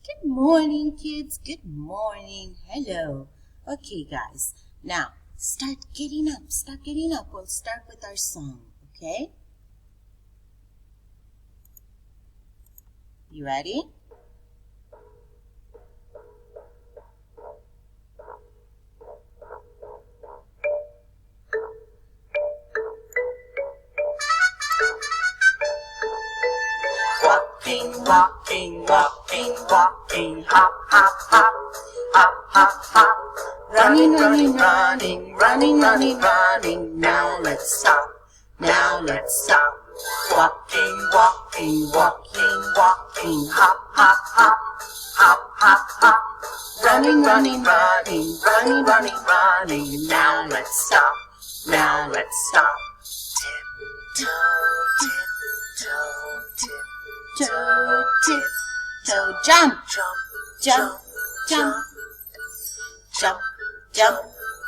Good morning, kids. Good morning. Hello. Okay, guys. Now, start getting up. Start getting up. We'll start with our song, okay? You ready? Walking, walking, walking, walking, hop, hop, hop, hop, hop, hop. Running, running, running, running, running, running. Now let's stop. Now let's stop. Walking, walking, walking, walking, hop, hop, hop, hop, hop, hop. Running, running, running, running, running, running. Now let's stop. Now let's stop. Tip, toe, tip, toe, tip. Toe, tip, toe, jump, Jump, jump, jump, jump, jump,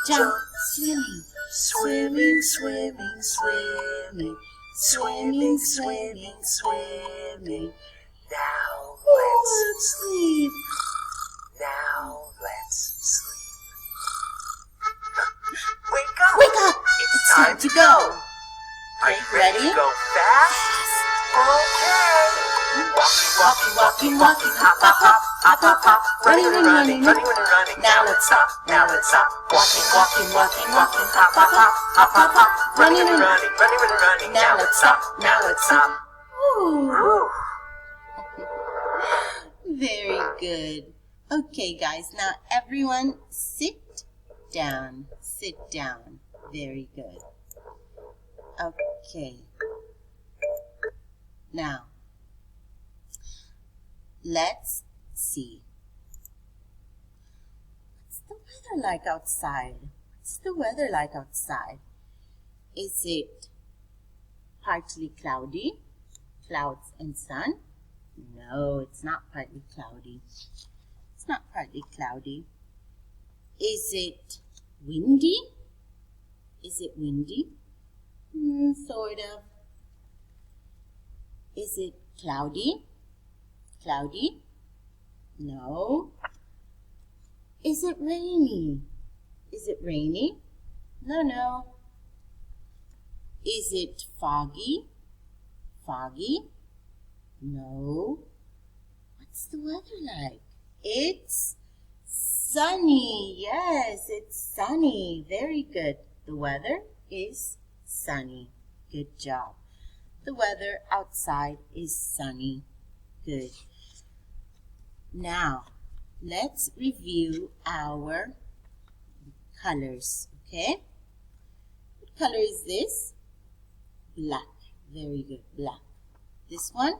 jump, swimming, swimming, swimming, swimming, swimming, swimming, swimming. Now let's sleep. Now let's sleep. Wake up! Wake up! It's time to go. Are you ready Ready? to go fast? Okay. Walking, walking, walking, walking, hop, hop, hop, hop, hop, hop. Running, running, running, running, running. Now let's stop. Now let's stop. Walking, walking, walking, walking, hop, hop, hop, hop, hop, hop. Running, running, running, running, running. Now let's stop. Now let's stop. Ooh. Whew. Very good. Okay, guys. Now, everyone, sit down. Sit down. Very good. Okay. Now, let's see. What's the weather like outside? What's the weather like outside? Is it partly cloudy? Clouds and sun? No, it's not partly cloudy. It's not partly cloudy. Is it windy? Is it windy? Sort of. Is it cloudy? Cloudy? No. Is it rainy? Is it rainy? No, no. Is it foggy? Foggy? No. What's the weather like? It's sunny. Yes, it's sunny. Very good. The weather is sunny. Good job. The weather outside is sunny. Good. Now, let's review our colors, okay? What color is this? Black. Very good, black. This one?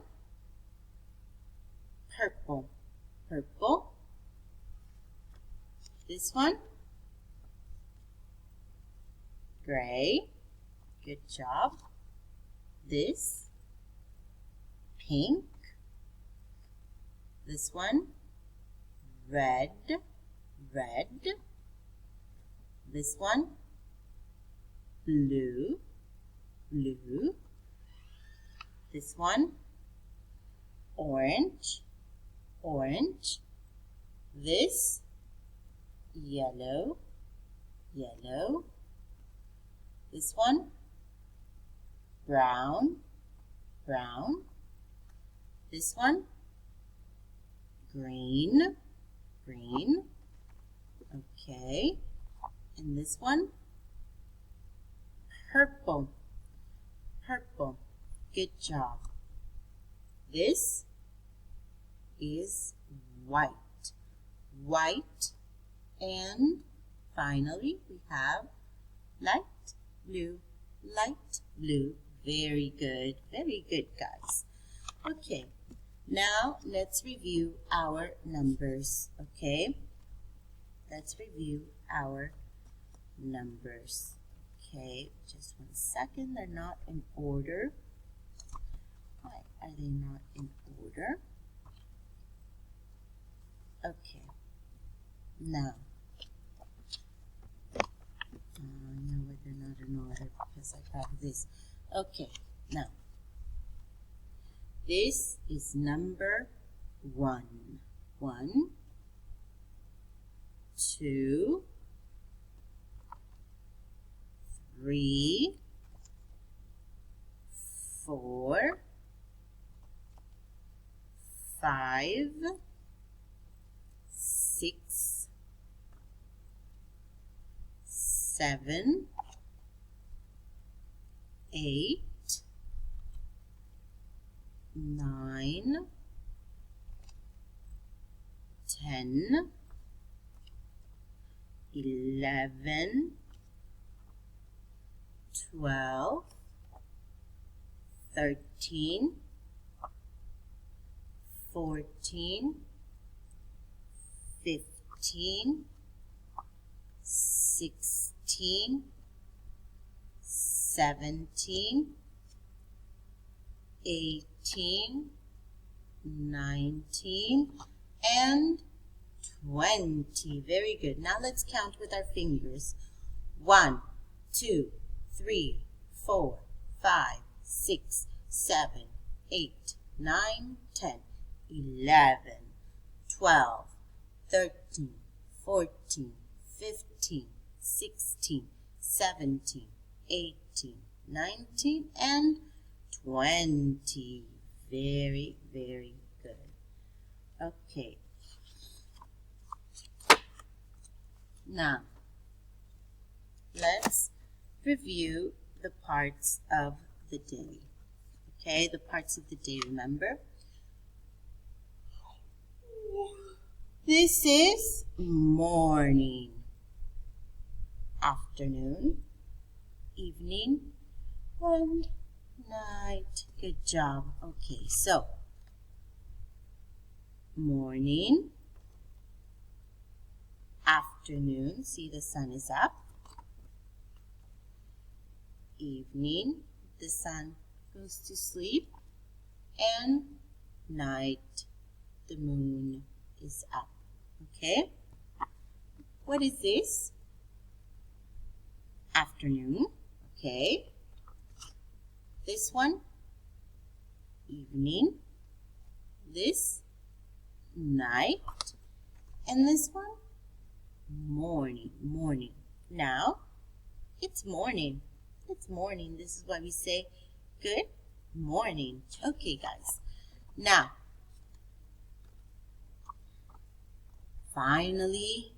Purple. Purple. This one? Gray. Good job. This? Pink. This one? Red. Red. This one? Blue. Blue. This one? Orange. Orange. This? Yellow. Yellow. This one? Brown. Brown. This one? Green. Green. Okay. And this one? Purple. Purple. Good job. This is white. White. And finally, we have light blue. Light blue. Very good. Very good, guys. Okay. Now, let's review our numbers, okay? Let's review our numbers. Okay, just 1 second. They're not in order. Why are they not in order? Okay. Now, no, they're not in order because I have this. Okay, now, this is number 1. 1, 2, 3, 4, 5, 6, 7, 8, 9, 10, 11, 12, 13, 14, 15, 16, 17, 18, 19, and 20. Very good. Now let's count with our fingers. 1, 2, 3, 4, 5, 6, 7, 8, 9, 10, 11, 12, 13, 14, 15, 16, 17, 18, 19, and 20. Very, very good. Okay. Now, let's review the parts of the day. Okay, the parts of the day, remember? This is morning, afternoon, evening, and night. Good job. Okay, so morning, afternoon, see the sun is up. Evening, the sun goes to sleep. And night, the moon is up. Okay? What is this? Afternoon. Okay. This one, evening. This, night. And this one, morning. Morning. Now, it's morning. It's morning. This is why we say good morning. Okay, guys. Now, finally,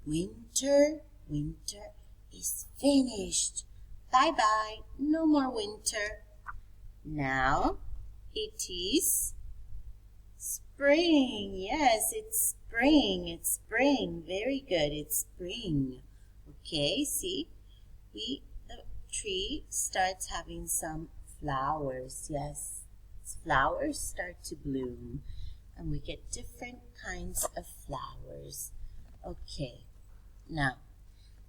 winter is finished. Bye-bye. No more winter. Now, it is spring. Yes, it's spring. It's spring. Very good. It's spring. Okay, see? The tree starts having some flowers. Yes, flowers start to bloom. And we get different kinds of flowers. Okay, now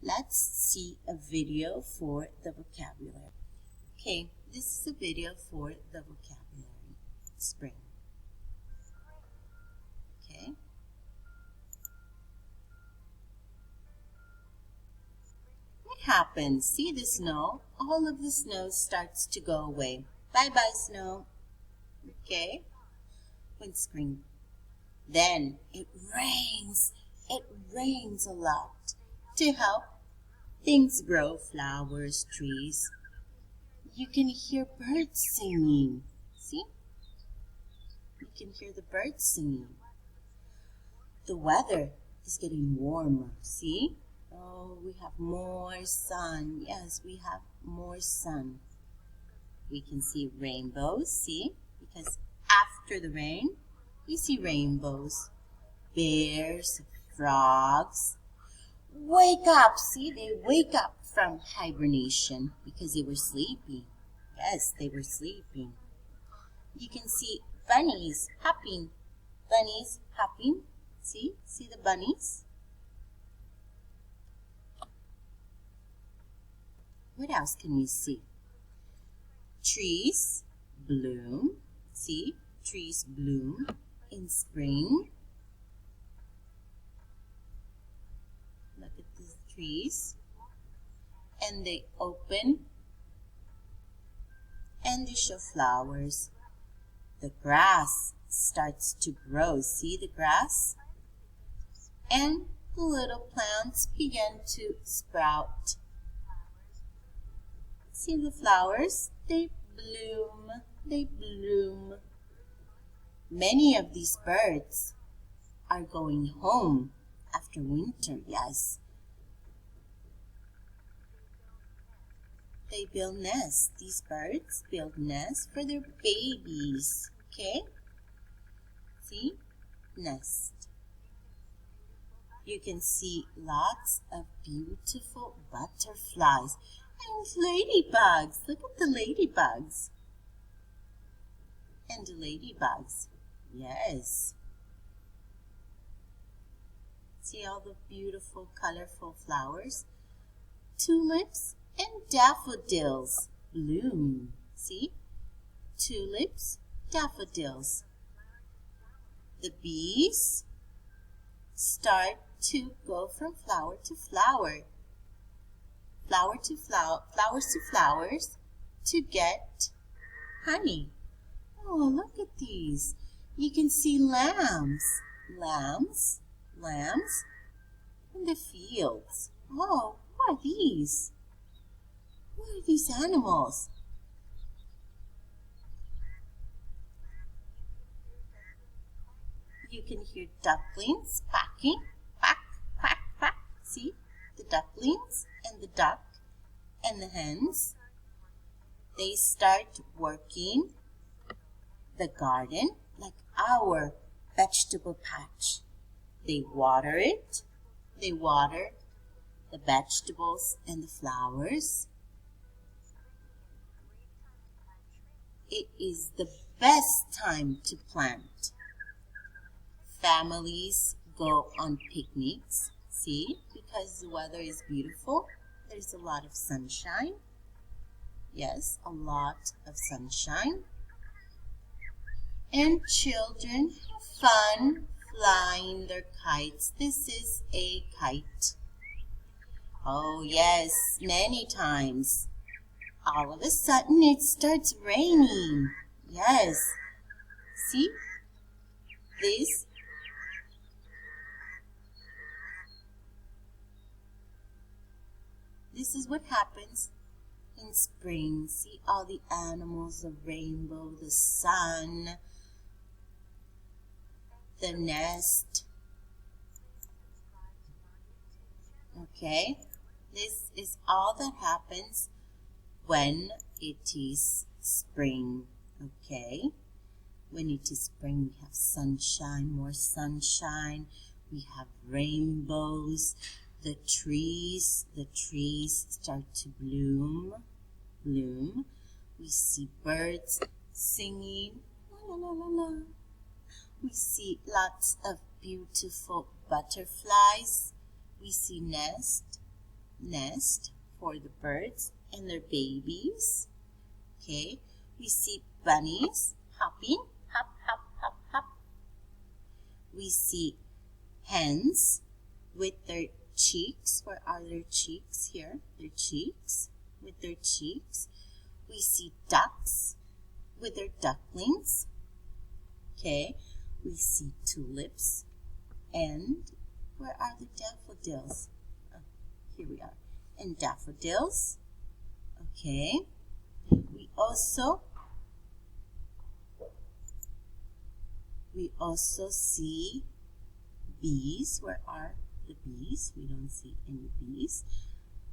let's see a video for the vocabulary. Okay, this is a video for the vocabulary. Spring. Okay. What happens? See the snow? All of the snow starts to go away. Bye-bye, snow. Okay. When spring, then it rains a lot to help things grow, flowers, trees. You can hear birds singing. See? You can hear the birds singing. The weather is getting warmer. See? Oh, we have more sun. Yes, we have more sun. We can see rainbows. See? Because after the rain, we see rainbows, bears, frogs. Wake up! See, they wake up from hibernation because they were sleeping. Yes, they were sleeping. You can see bunnies hopping. Bunnies hopping. See the bunnies? What else can we see? Trees bloom. See, trees bloom in spring. Look at the trees. And they open and they show flowers. The grass starts to grow. See the grass? And the little plants begin to sprout. See the flowers? They bloom. They bloom. Many of these birds are going home after winter, yes. They build nests. These birds build nests for their babies. Okay? See? Nest. You can see lots of beautiful butterflies and ladybugs. Look at the ladybugs. And the ladybugs. Yes. See all the beautiful, colorful flowers? Tulips and daffodils bloom. See? Tulips, daffodils. The bees start to go from flower to flower. Flowers to flowers to get honey. Oh, look at these. You can see lambs in the fields. Oh, what are these? What are these animals? You can hear ducklings quacking, quack, quack, quack. See the ducklings and the duck and the hens. They start working the garden like our vegetable patch. They water it. They water the vegetables and the flowers. It is the best time to plant. Families go on picnics, see, because the weather is beautiful. There's a lot of sunshine. Yes, a lot of sunshine. And children have fun flying their kites. This is a kite. Oh yes, many times. All of a sudden it starts raining. Yes. See? This is what happens in spring. See all the animals, the rainbow, the sun, the nest. Okay? This is all that happens when it is spring. Okay? When it is spring, we have sunshine, more sunshine. We have rainbows. The trees start to bloom. We see birds singing. La, la, la, la, la. We see lots of beautiful butterflies. We see nest for the birds and their babies. Okay, we see bunnies hopping, hop, hop, hop, hop. We see hens with their cheeks. Where are their cheeks? Here, their cheeks, with their cheeks. We see ducks with their ducklings. Okay, we see tulips. And where are the daffodils? Oh, here we are. And daffodils. Okay, we also see bees. Where are the bees? We don't see any bees.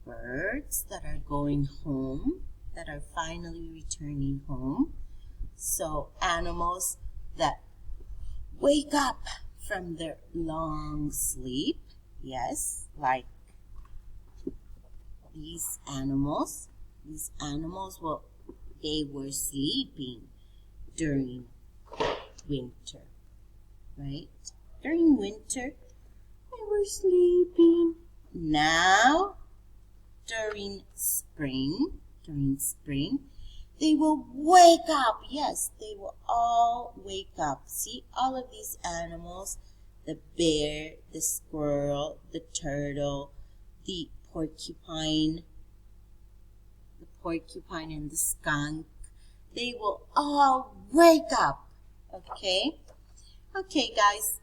Birds that are going home, that are finally returning home. So animals that wake up from their long sleep. Yes, like these animals. These animals, well, they were sleeping during winter, right? During winter, they were sleeping. Now, during spring, they will wake up. Yes, they will all wake up. See all of these animals, the bear, the squirrel, the turtle, the porcupine and the skunk. They will all wake up. Okay? Okay, guys.